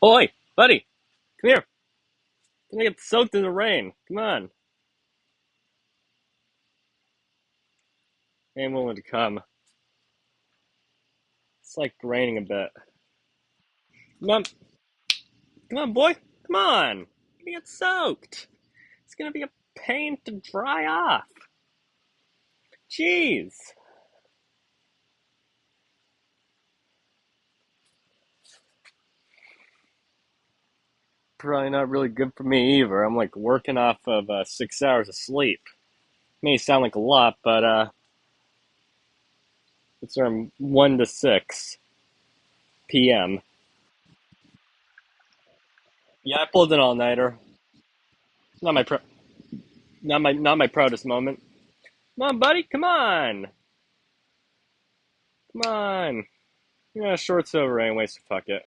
Oi, buddy, come here. Gonna get soaked in the rain. Come on. Ain't willing to come. It's like raining a bit. Come on, come on, boy. Come on. You're gonna get soaked. It's gonna be a pain to dry off. Jeez. Probably not really good for me either. I'm like working off of 6 hours of sleep. May sound like a lot, but it's from 1 to 6 p.m. Yeah, I pulled an all-nighter. Not my pro- not my proudest moment. Come on, buddy. Come on. Come on. Yeah, short's over anyway, so fuck it.